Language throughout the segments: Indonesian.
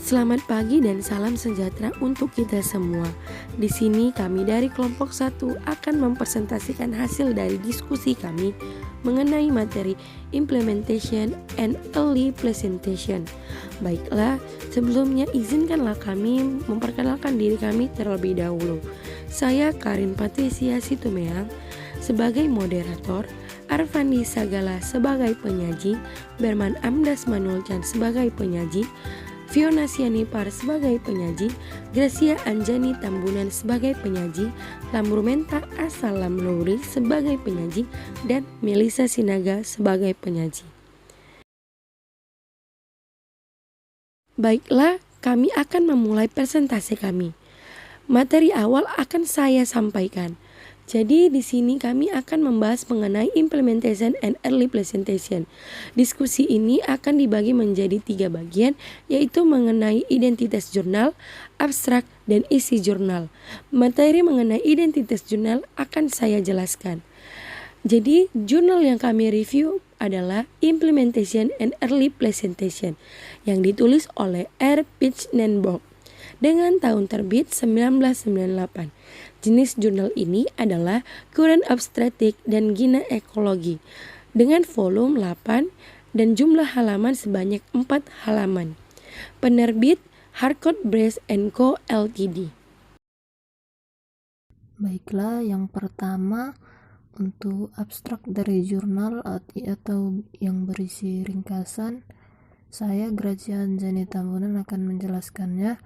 Selamat pagi dan salam sejahtera untuk kita semua. Di sini kami dari kelompok 1 akan mempresentasikan hasil dari diskusi kami mengenai materi Implementation and Early Presentation. Baiklah, sebelumnya izinkanlah kami memperkenalkan diri kami terlebih dahulu. Saya Karin Patricia Situmeang sebagai moderator, Arfandi Sagala sebagai penyaji, Berman Amdas Manulcan sebagai penyaji, Fiona Sianipar sebagai penyaji, Gracia Anjani Tambunan sebagai penyaji, Lamrumenta Asalam Luri sebagai penyaji, dan Melisa Sinaga sebagai penyaji. Baiklah, kami akan memulai presentasi kami. Materi awal akan saya sampaikan. Jadi di sini kami akan membahas mengenai Implementation and Early Presentation. Diskusi ini akan dibagi menjadi 3 bagian, yaitu mengenai identitas jurnal, abstrak, dan isi jurnal. Materi mengenai identitas jurnal akan saya jelaskan. Jadi jurnal yang kami review adalah Implementation and Early Presentation yang ditulis oleh R. Pitchnenbok dengan tahun terbit 1998. Jenis jurnal ini adalah Current Obstetrics dan Gynecology dengan volume 8 dan jumlah halaman sebanyak 4 halaman. Penerbit Harcourt Brace & Co. Ltd. Baiklah, yang pertama untuk abstrak dari jurnal atau yang berisi ringkasan, saya Gracia Anjani Tambunan akan menjelaskannya.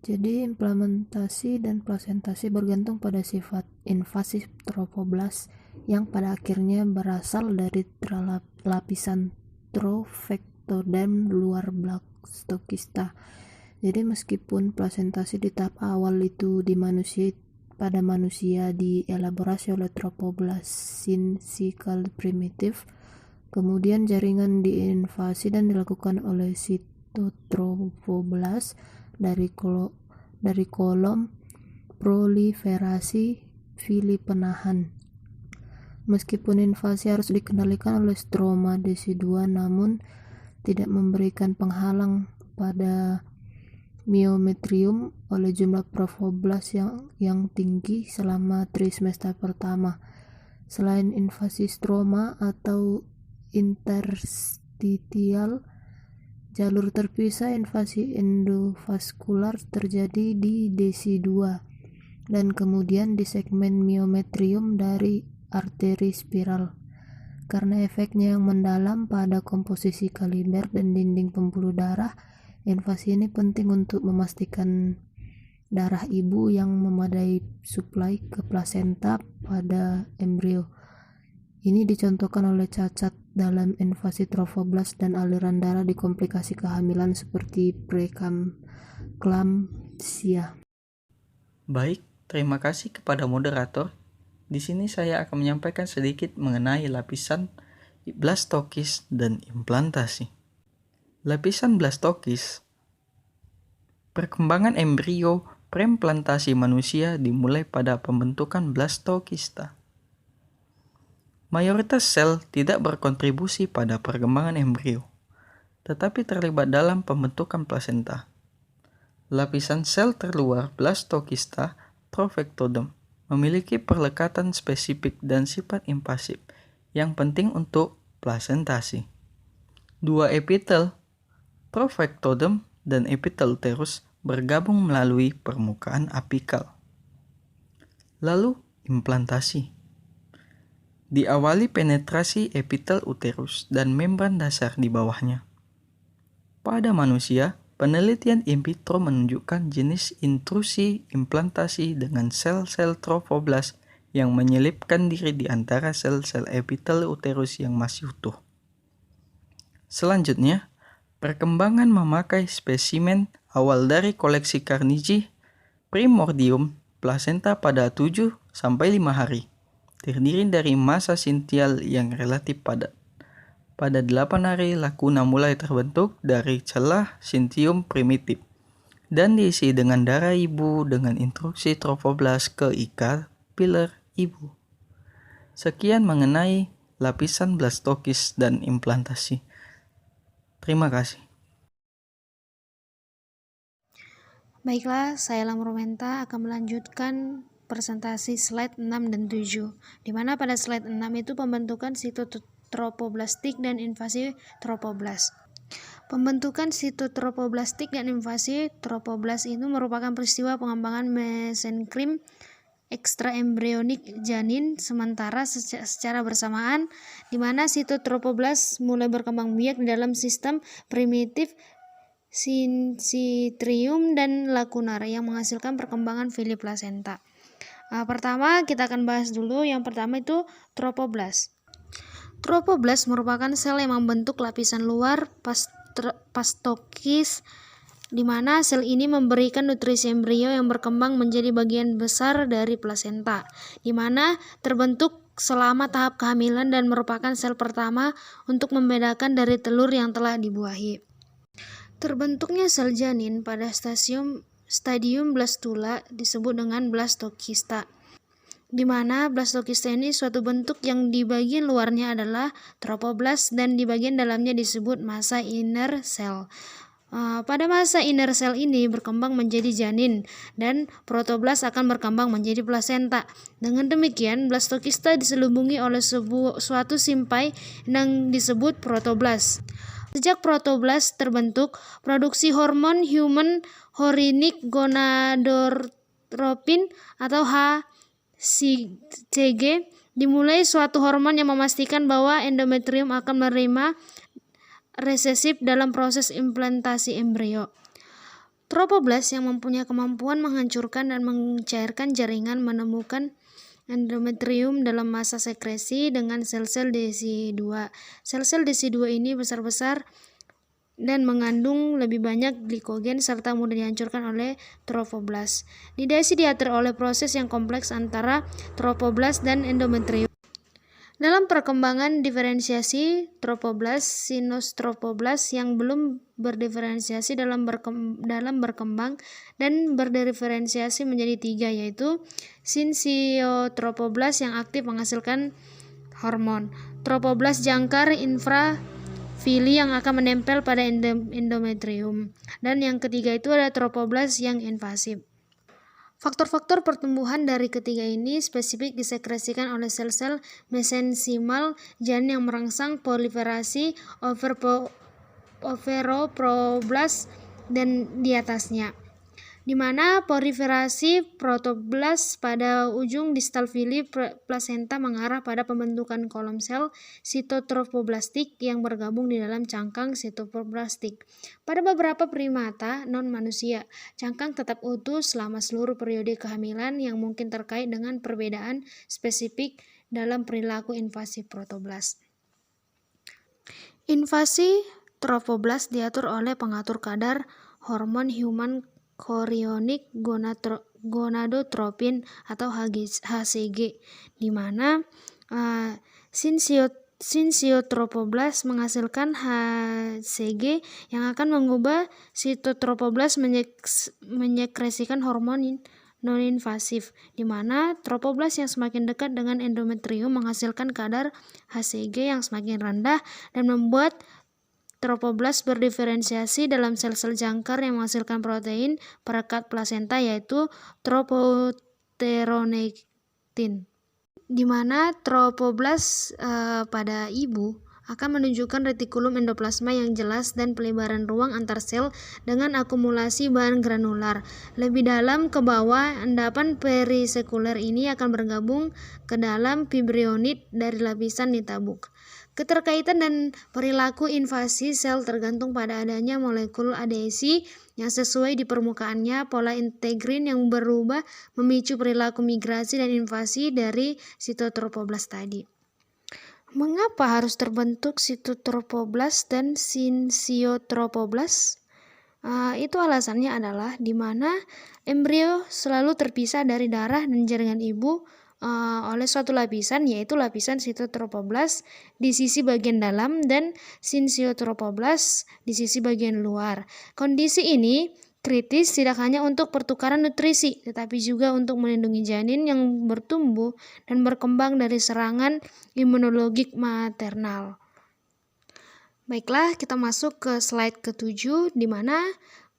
Jadi implementasi dan presentasi bergantung pada sifat invasif trofoblast yang pada akhirnya berasal dari lapisan trofectoderm luar blastokista. Jadi meskipun presentasi di tahap awal itu pada manusia dielaborasi oleh trofoblast syncytial primitif, kemudian jaringan diinvasi dan dilakukan oleh sitotrofoblast dari kolom proliferasi fili penahan. Meskipun invasi harus dikendalikan oleh stroma desidua, namun tidak memberikan penghalang pada myometrium oleh jumlah trofoblast yang tinggi selama trimester pertama. Selain invasi stroma atau interstitial, jalur terpisah invasi endovaskular terjadi di desidua dan kemudian di segmen myometrium dari arteri spiral. Karena efeknya yang mendalam pada komposisi kaliber dan dinding pembuluh darah, invasi ini penting untuk memastikan darah ibu yang memadai suplai ke plasenta pada embrio. Ini dicontohkan oleh cacat dalam invasi trofoblast dan aliran darah di komplikasi kehamilan seperti preeklamsia. Baik, terima kasih kepada moderator. Di sini saya akan menyampaikan sedikit mengenai lapisan blastokis dan implantasi. Lapisan blastokis, perkembangan embrio preimplantasi manusia dimulai pada pembentukan blastokista. Mayoritas sel tidak berkontribusi pada perkembangan embrio, tetapi terlibat dalam pembentukan plasenta. Lapisan sel terluar blastokista, trofectoderm, memiliki perlekatan spesifik dan sifat invasif yang penting untuk plasentasi. Dua epitel, trofectoderm dan epitel uterus, bergabung melalui permukaan apikal. Lalu, implantasi. Diawali penetrasi epitel uterus dan membran dasar di bawahnya. Pada manusia, penelitian in vitro menunjukkan jenis intrusi implantasi dengan sel-sel trofoblast yang menyelipkan diri di antara sel-sel epitel uterus yang masih utuh. Selanjutnya, perkembangan memakai spesimen awal dari koleksi Carnegie primordium plasenta pada 7-5 hari. Terdiri dari massa sintial yang relatif padat. Pada 8 hari, lakuna mulai terbentuk dari celah sintium primitif dan diisi dengan darah ibu dengan intruksi trofoblast ke capillae ibu. Sekian mengenai lapisan blastokis dan implantasi. Terima kasih. Baiklah, saya Lamromenta akan melanjutkan presentasi slide 6 dan 7, di mana pada slide 6 itu pembentukan sitotropoblastik dan invasi tropoblast. Pembentukan sitotropoblastik dan invasi tropoblast itu merupakan peristiwa pengembangan mesenkrim ekstraembrionik janin sementara secara bersamaan, di mana sitotropoblast mulai berkembang biak di dalam sistem primitif syncytium dan lacunar yang menghasilkan perkembangan fili plasenta. Pertama kita akan bahas dulu yang pertama itu tropoblast. Tropoblast merupakan sel yang membentuk lapisan luar pastokis, di mana sel ini memberikan nutrisi embrio yang berkembang menjadi bagian besar dari plasenta, di mana terbentuk selama tahap kehamilan dan merupakan sel pertama untuk membedakan dari telur yang telah dibuahi. Terbentuknya sel janin pada stadium blastula disebut dengan blastokista, di mana blastokista ini suatu bentuk yang di bagian luarnya adalah tropoblast dan di bagian dalamnya disebut massa inner cell. Pada masa inner cell ini berkembang menjadi janin dan protoblast akan berkembang menjadi plasenta. Dengan demikian, blastokista diselubungi oleh suatu simpai yang disebut protoblast. Sejak protoblast terbentuk, produksi hormon human chorionic gonadotropin atau HCG dimulai, suatu hormon yang memastikan bahwa endometrium akan menerima resesif dalam proses implantasi embrio. Tropoblast yang mempunyai kemampuan menghancurkan dan mencairkan jaringan menemukan endometrium dalam masa sekresi dengan sel-sel desi2. Sel-sel desi2 ini besar-besar dan mengandung lebih banyak glikogen serta mudah dihancurkan oleh trofoblast. Di desi diatur oleh proses yang kompleks antara tropoblast dan endometrium. Dalam perkembangan diferensiasi tropoblast, sinostropoblast yang belum berdiferensiasi dalam berkembang dan berdiferensiasi menjadi 3, yaitu syncytiotropoblast yang aktif menghasilkan hormon, tropoblast jangkar infrafili yang akan menempel pada endometrium, dan yang ketiga itu ada tropoblast yang invasif. Faktor-faktor pertumbuhan dari ketiga ini spesifik disekresikan oleh sel-sel mesensimal janin yang merangsang proliferasi ovaroproblast dan di atasnya, di mana proliferasi protoblast pada ujung distal fili plasenta mengarah pada pembentukan kolom sel sitotropoblastik yang bergabung di dalam cangkang sitoplastik. Pada beberapa primata non-manusia, cangkang tetap utuh selama seluruh periode kehamilan yang mungkin terkait dengan perbedaan spesifik dalam perilaku invasi protoblast. Invasi tropoblast diatur oleh pengatur kadar hormon human chorionic gonadotropin atau HCG, di mana syncytiotropoblast menghasilkan HCG yang akan mengubah sitotropoblast menyekresikan hormon non-invasif, di mana tropoblast yang semakin dekat dengan endometrium menghasilkan kadar HCG yang semakin rendah dan membuat tropoblast berdiferensiasi dalam sel-sel jangkar yang menghasilkan protein perekat plasenta, yaitu tropopteronektin, di mana tropoblast pada ibu akan menunjukkan retikulum endoplasma yang jelas dan pelebaran ruang antar sel dengan akumulasi bahan granular. Lebih dalam ke bawah, endapan perisekuler ini akan bergabung ke dalam fibrinoid dari lapisan nitabuk. Keterkaitan dan perilaku invasi sel tergantung pada adanya molekul adhesi yang sesuai di permukaannya, pola integrin yang berubah memicu perilaku migrasi dan invasi dari sitotropoblast tadi. Mengapa harus terbentuk sitotropoblast dan syncytiotropoblast? Itu alasannya adalah di mana embrio selalu terpisah dari darah dan jaringan ibu oleh suatu lapisan, yaitu lapisan sitotropoblast di sisi bagian dalam dan syncytiotropoblast di sisi bagian luar. Kondisi ini kritis tidak hanya untuk pertukaran nutrisi, tetapi juga untuk melindungi janin yang bertumbuh dan berkembang dari serangan imunologik maternal. Baiklah, kita masuk ke slide ke-7, di mana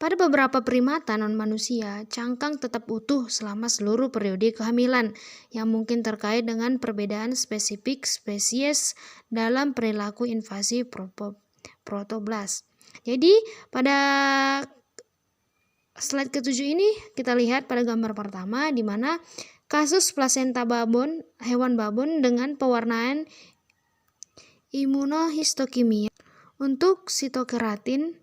Pada beberapa primata non-manusia, cangkang tetap utuh selama seluruh periode kehamilan, yang mungkin terkait dengan perbedaan spesifik spesies dalam perilaku invasi protoblast. Jadi, pada slide ke-7 ini kita lihat pada gambar pertama di mana kasus plasenta babon, hewan babon dengan pewarnaan imunohistokimia untuk sitokeratin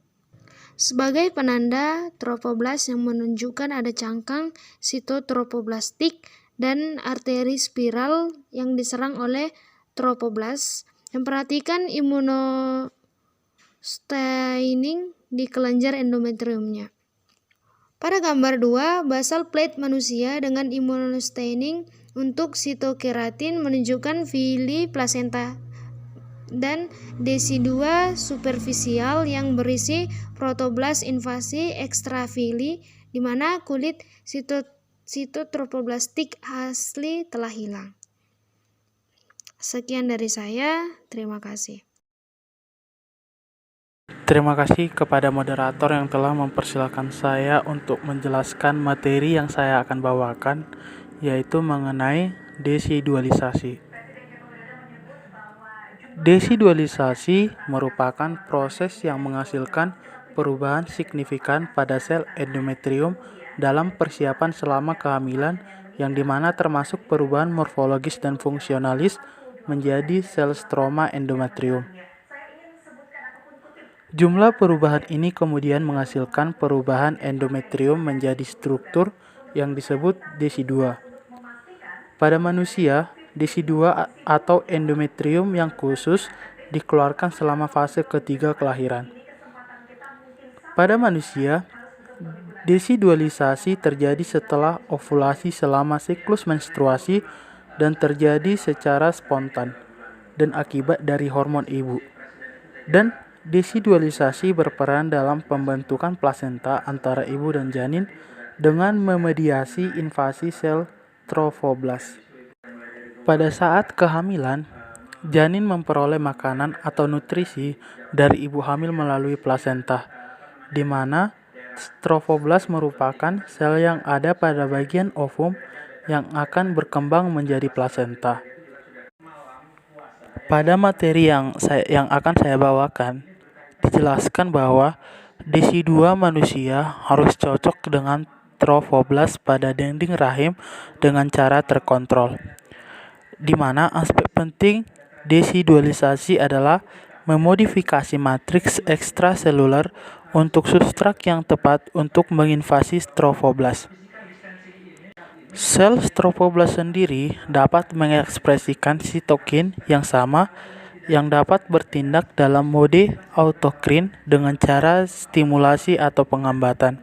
sebagai penanda trofoblast yang menunjukkan ada cangkang sitotrophoblastik dan arteri spiral yang diserang oleh trofoblast. Yang perhatikan immunostaining di kelenjar endometriumnya. Pada gambar 2, basal plate manusia dengan immunostaining untuk sitokeratin menunjukkan villi placenta dan desi2 superficial yang berisi protoblast invasi ekstravilli, di mana kulit sitotrophoblastik asli telah hilang. Sekian dari saya, terima kasih. Terima kasih kepada moderator yang telah mempersilahkan saya untuk menjelaskan materi yang saya akan bawakan, yaitu mengenai desidualisasi. Desidualisasi merupakan proses yang menghasilkan perubahan signifikan pada sel endometrium dalam persiapan selama kehamilan, yang dimana termasuk perubahan morfologis dan fungsionalis menjadi sel stroma endometrium. Jumlah perubahan ini kemudian menghasilkan perubahan endometrium menjadi struktur yang disebut desi2. Pada manusia, desi2 atau endometrium yang khusus dikeluarkan selama fase ketiga kelahiran. Pada manusia, desidualisasi terjadi setelah ovulasi selama siklus menstruasi dan terjadi secara spontan dan akibat dari hormon ibu. Dan desidualisasi berperan dalam pembentukan plasenta antara ibu dan janin dengan memediasi invasi sel trofoblast. Pada saat kehamilan, janin memperoleh makanan atau nutrisi dari ibu hamil melalui plasenta, di mana trofoblast merupakan sel yang ada pada bagian ovum yang akan berkembang menjadi plasenta. Pada materi yang akan saya bawakan, dijelaskan bahwa desi2 manusia harus cocok dengan trofoblast pada dinding rahim dengan cara terkontrol, di mana aspek penting desidualisasi adalah memodifikasi matriks ekstraseluler untuk substrat yang tepat untuk menginvasi trofoblast. Sel trofoblast sendiri dapat mengekspresikan sitokin yang sama yang dapat bertindak dalam mode autokrin dengan cara stimulasi atau penghambatan.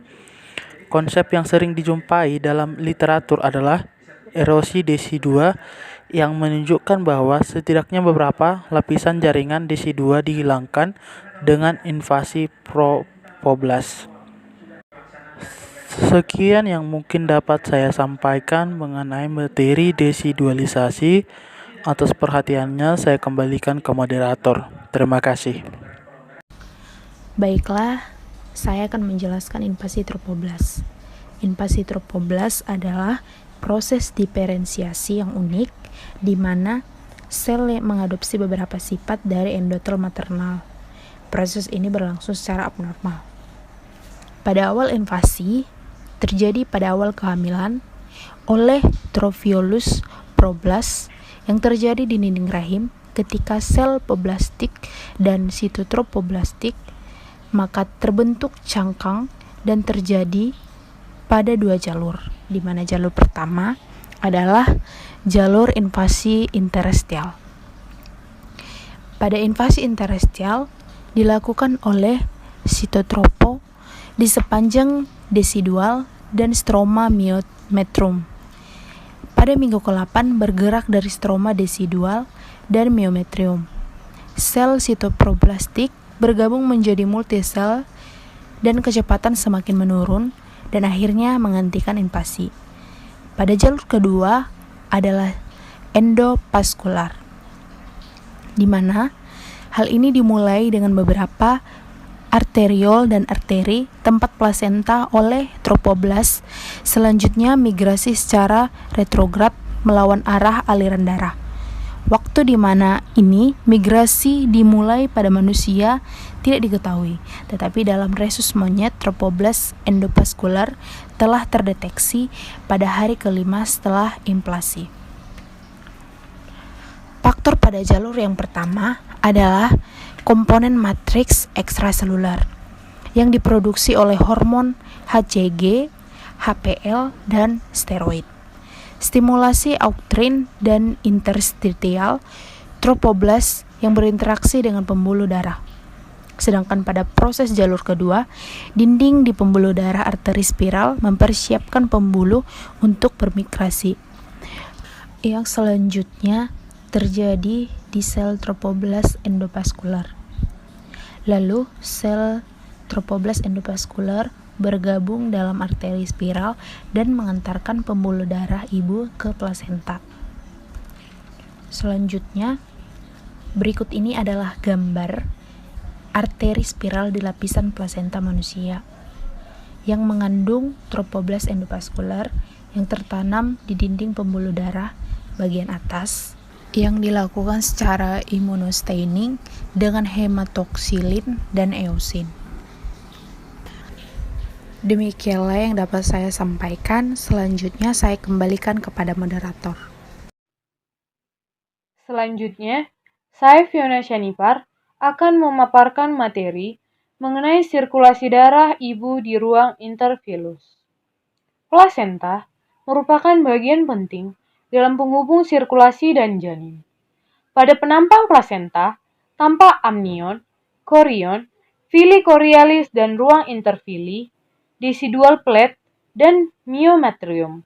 Konsep yang sering dijumpai dalam literatur adalah erosi desi2 yang menunjukkan bahwa setidaknya beberapa lapisan jaringan desi2 dihilangkan dengan invasi trofoblast. Sekian yang mungkin dapat saya sampaikan mengenai materi desidualisasi. Atas perhatiannya saya kembalikan ke moderator. Terima kasih. Baiklah, saya akan menjelaskan invasi trofoblast. Invasi trofoblast adalah proses diferensiasi yang unik di mana sel mengadopsi beberapa sifat dari endotel maternal. Proses ini berlangsung secara abnormal. Pada awal invasi, terjadi pada awal kehamilan oleh Trophilus problast yang terjadi di dinding rahim ketika sel poblastik dan sitotrophoblastik, maka terbentuk cangkang dan terjadi pada dua jalur, di mana jalur pertama adalah jalur invasi interstitial. Pada invasi interstitial dilakukan oleh sitotropho di sepanjang desidual dan stroma myometrium. Pada minggu ke-8 bergerak dari stroma desidual dan myometrium. Sel sitoproblastik bergabung menjadi multisel dan kecepatan semakin menurun dan akhirnya menghentikan invasi. Pada jalur kedua adalah endovaskular, di mana hal ini dimulai dengan beberapa arteriol dan arteri tempat plasenta oleh trofoblast, selanjutnya migrasi secara retrograd melawan arah aliran darah. Waktu di mana ini migrasi dimulai pada manusia tidak diketahui, tetapi dalam rhesus monyet trofoblast endovaskular telah terdeteksi pada hari kelima setelah implasi. Faktor pada jalur yang pertama adalah komponen matriks ekstraselular yang diproduksi oleh hormon HCG, HPL, dan steroid. Stimulasi autrin dan interstitial trofoblast yang berinteraksi dengan pembuluh darah. Sedangkan pada proses jalur kedua, dinding di pembuluh darah arteri spiral mempersiapkan pembuluh untuk bermigrasi. Yang selanjutnya terjadi di sel trofoblast endovaskular. Lalu sel trofoblast endovaskular bergabung dalam arteri spiral dan mengantarkan pembuluh darah ibu ke plasenta. Selanjutnya, berikut ini adalah gambar arteri spiral di lapisan plasenta manusia yang mengandung trofoblast endovaskular yang tertanam di dinding pembuluh darah bagian atas yang dilakukan secara immunostaining dengan hematoksilin dan eosin. Demikianlah yang dapat saya sampaikan. Selanjutnya saya kembalikan kepada moderator. Selanjutnya, saya Fiona Shanipar akan memaparkan materi mengenai sirkulasi darah ibu di ruang intervillus. Plasenta merupakan bagian penting dalam penghubung sirkulasi dan janin. Pada penampang plasenta, tampak amnion, chorion, villi chorialis dan ruang intervilli, decidual plate, dan myometrium.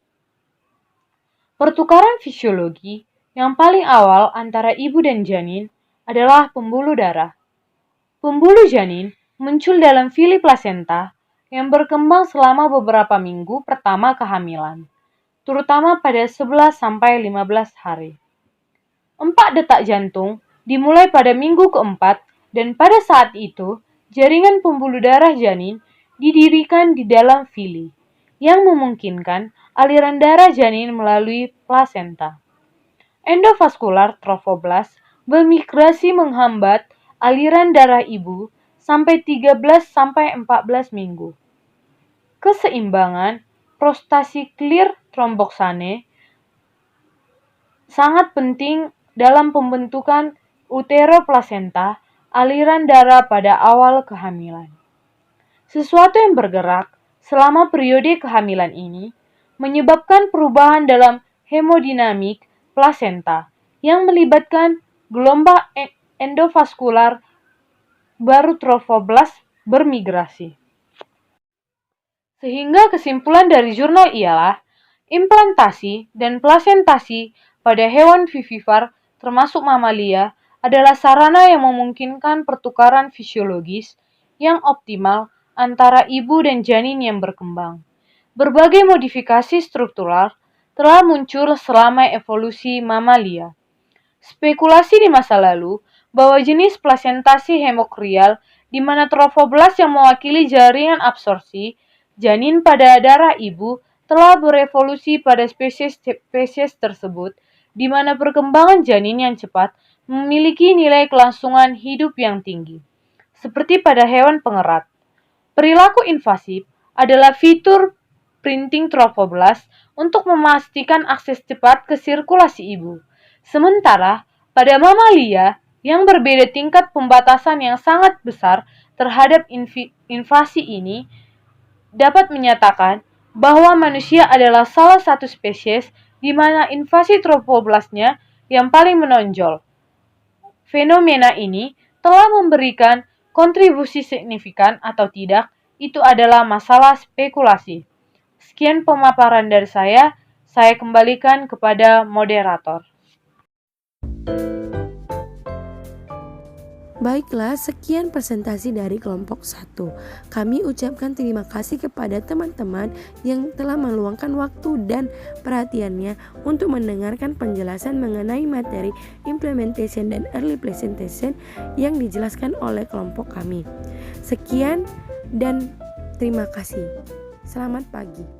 Pertukaran fisiologi yang paling awal antara ibu dan janin adalah pembuluh darah. Pembuluh janin muncul dalam villi plasenta yang berkembang selama beberapa minggu pertama kehamilan, terutama pada 11-15 hari. 4 detak jantung dimulai pada minggu keempat dan pada saat itu jaringan pembuluh darah janin didirikan di dalam villi, yang memungkinkan aliran darah janin melalui plasenta. Endovaskular trofoblast bermigrasi menghambat aliran darah ibu sampai 13-14 minggu. Keseimbangan prostacyclir thromboxane sangat penting dalam pembentukan uteroplasenta aliran darah pada awal kehamilan. Sesuatu yang bergerak selama periode kehamilan ini menyebabkan perubahan dalam hemodinamik plasenta yang melibatkan gelombang endovaskular baru trofoblast bermigrasi. Sehingga kesimpulan dari jurnal ialah implantasi dan plasentasi pada hewan vivipar termasuk mamalia adalah sarana yang memungkinkan pertukaran fisiologis yang optimal antara ibu dan janin yang berkembang. Berbagai modifikasi struktural telah muncul selama evolusi mamalia. Spekulasi di masa lalu bahwa jenis plasentasi hemokrial di mana trofoblast yang mewakili jaringan absorpsi janin pada darah ibu telah berevolusi pada spesies tersebut, di mana perkembangan janin yang cepat memiliki nilai kelangsungan hidup yang tinggi. Seperti pada hewan pengerat. Perilaku invasif adalah fitur printing trofoblast untuk memastikan akses cepat ke sirkulasi ibu. Sementara pada mamalia yang berbeda tingkat pembatasan yang sangat besar terhadap invasi ini dapat menyatakan bahwa manusia adalah salah satu spesies di mana invasi trofoblastnya yang paling menonjol. Fenomena ini telah memberikan kontribusi signifikan atau tidak, itu adalah masalah spekulasi. Sekian pemaparan dari saya kembalikan kepada moderator. Baiklah, sekian presentasi dari kelompok 1. Kami ucapkan terima kasih kepada teman-teman yang telah meluangkan waktu dan perhatiannya untuk mendengarkan penjelasan mengenai materi implementation dan early presentation yang dijelaskan oleh kelompok kami. Sekian dan terima kasih. Selamat pagi.